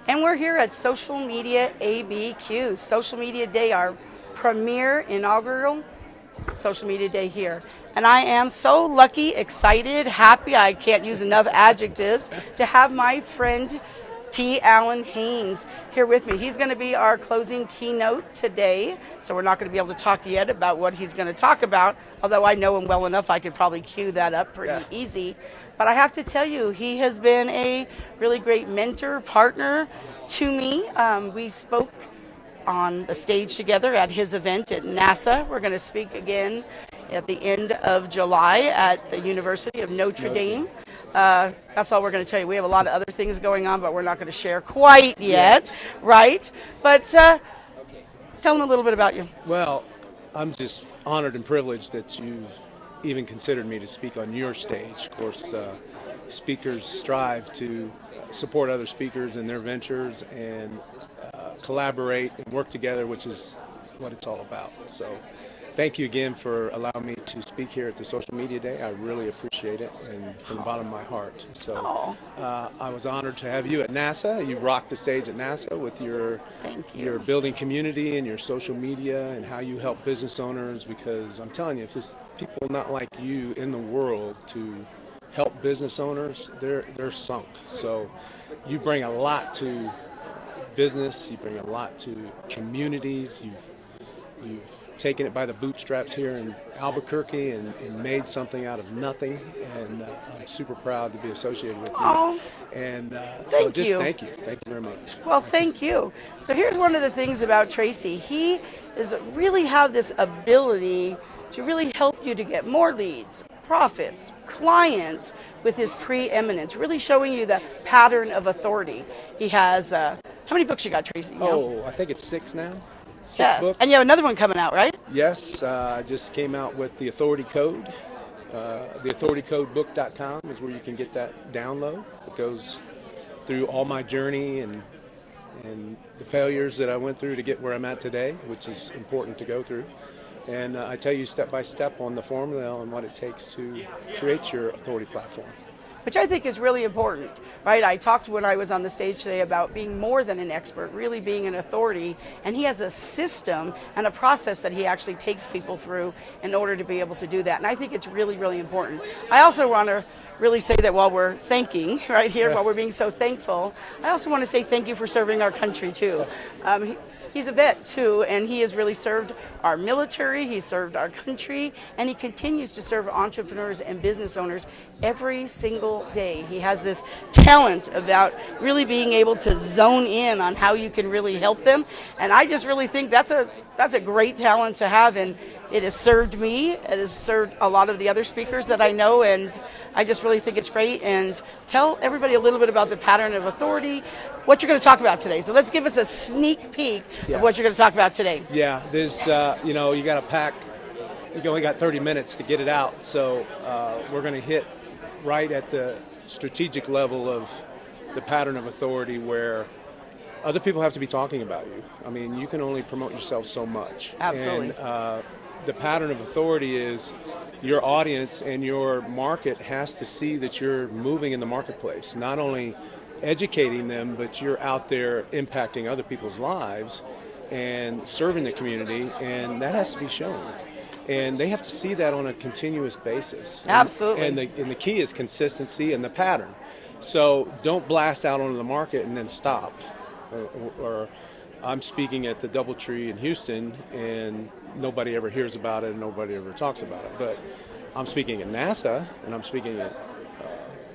And we're here at Social Media ABQ, Social Media Day, our premier inaugural Social Media Day here. And I am so lucky, excited, happy, I can't use enough adjectives, to have my friend T. Allen Haynes here with me. He's going to be our closing keynote today, so we're not going to be able to talk yet about what he's going to talk about, although I know him well enough I could probably cue that up pretty easy. But I have to tell you, he has been a really great mentor, partner to me. We spoke on the stage together at his event at NASA. We're going to speak again at the end of July at the University of Notre Dame. That's all we're going to tell you. We have a lot of other things going on, but we're not going to share quite yet, right? But tell them a little bit about you. Well, I'm just honored and privileged that you've even considered me to speak on your stage. Of course, speakers strive to support other speakers in their ventures and collaborate and work together, which is what it's all about. So thank you again for allowing me to speak here at the Social Media Day. I really appreciate it, and from the bottom of my heart. So I was honored to have you at NASA. You rocked the stage at NASA with your building community and your social media and how you help business owners, because I'm telling you, if there's people not like you in the world to help business owners, they're sunk. So you bring a lot to business, you bring a lot to communities, you've taken it by the bootstraps here in Albuquerque and made something out of nothing, and I'm super proud to be associated with you. And thank you very much. Well, thank you. So here's one of the things about Tracy. He is really have this ability to really help you to get more leads, profits, clients with his preeminence, really showing you the pattern of authority. He has, how many books you got, Tracy? You know? I think it's 6 now. Yes, Books. and you have another one coming out, right? Yes, I just came out with The Authority Code. TheAuthorityCodeBook.com is where you can get that download. It goes through all my journey and the failures that I went through to get where I'm at today, which is important to go through. And I tell you step by step on the formula and what it takes to create your authority platform. Which I think is really important, right? I talked when I was on the stage today about being more than an expert, really being an authority, and he has a system and a process that he actually takes people through in order to be able to do that. And I think it's really, really important. I also want to really say that while we're thanking right here, while we're being so thankful, I also want to say thank you for serving our country too. He's a vet too, and he has really served our military, he served our country, and he continues to serve entrepreneurs and business owners every single day. He has this talent about really being able to zone in on how you can really help them, and I just really think that's a great talent to have, and it has served me, it has served a lot of the other speakers that I know, and I just really think it's great. And tell everybody a little bit about the pattern of authority, what you're going to talk about today. So let's give us a sneak peek of what you're going to talk about today. Yeah, there's, you got to pack, you only got 30 minutes to get it out, so we're going to hit right at the strategic level of the pattern of authority where other people have to be talking about you. I mean, you can only promote yourself so much. Absolutely. And the pattern of authority is your audience and your market has to see that you're moving in the marketplace, not only educating them, but you're out there impacting other people's lives and serving the community, and that has to be shown. And they have to see that on a continuous basis. Absolutely. And the key is consistency and the pattern. So don't blast out onto the market and then stop. Or I'm speaking at the DoubleTree in Houston, and nobody ever hears about it and nobody ever talks about it. But I'm speaking at NASA, and I'm speaking at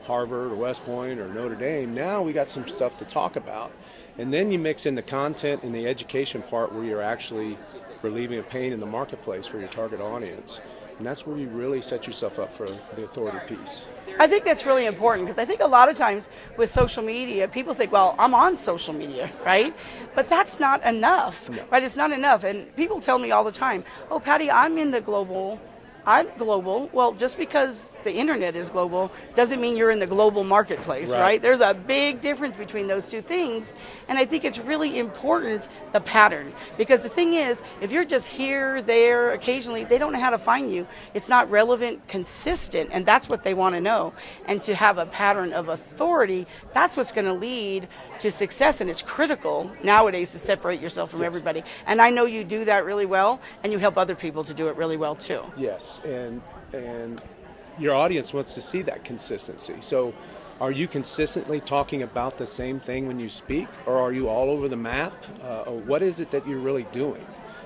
Harvard or West Point or Notre Dame. Now we got some stuff to talk about. And then you mix in the content and the education part where you're actually relieving a pain in the marketplace for your target audience. And that's where you really set yourself up for the authority piece. I think that's really important, because I think a lot of times with social media, people think, well, I'm on social media, right? But that's not enough, right? It's not enough. And people tell me all the time, oh, Patty, I'm in the global I'm global. Well, just because the internet is global doesn't mean you're in the global marketplace, right? There's a big difference between those two things. And I think it's really important, the pattern. Because the thing is, if you're just here, there, occasionally, they don't know how to find you. It's not relevant, consistent, and that's what they want to know. And to have a pattern of authority, that's what's going to lead to success. And it's critical nowadays to separate yourself from everybody. And I know you do that really well, and you help other people to do it really well too. Yes. And your audience wants to see that consistency. So are you consistently talking about the same thing when you speak, or are you all over the map? Or what is it that you're really doing?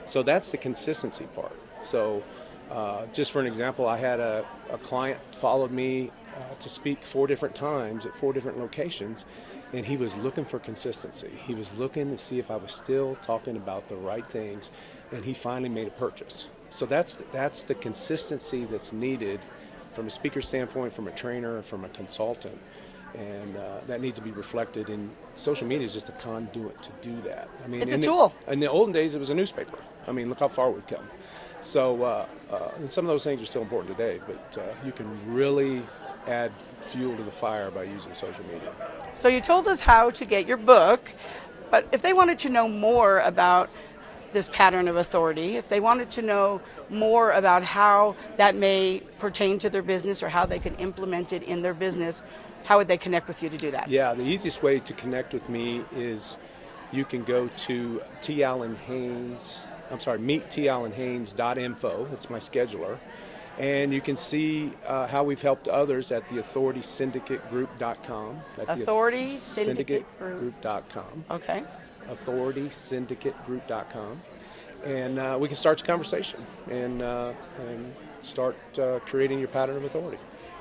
So that's the consistency part. So just for an example, I had a client followed me to speak 4 different times at 4 different locations, and he was looking for consistency. He was looking to see if I was still talking about the right things, and he finally made a purchase. So that's the consistency that's needed from a speaker standpoint, from a trainer, from a consultant, and that needs to be reflected in social media. Is just a conduit to do that. I mean, it's a tool. In the olden days, it was a newspaper. I mean, look how far we've come. So, and some of those things are still important today, but you can really add fuel to the fire by using social media. So you told us how to get your book, but if they wanted to know more about this pattern of authority, if they wanted to know more about how that may pertain to their business or how they can implement it in their business, how would they connect with you to do that? Yeah, the easiest way to connect with me is you can go to meetallenhaynes.info. It's my scheduler. And you can see how we've helped others at the authorysyndicategroup.com. Authorysyndicategroup.com. Okay. authorysyndicategroup.com, and we can start the conversation and start creating your pattern of authority.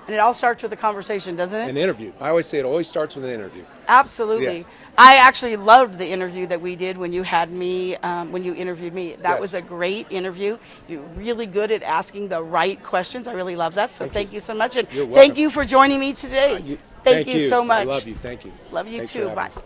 And it all starts with a conversation, doesn't it? An interview. I always say it always starts with an interview. Absolutely. Yeah. I actually loved the interview that we did when you had me, when you interviewed me. That was a great interview. You're really good at asking the right questions. I really love that. So thank you so much. And You're welcome. thank you for joining me today. Thank you so much. I love you. Thank you. Love you Thanks too. Bye. Me.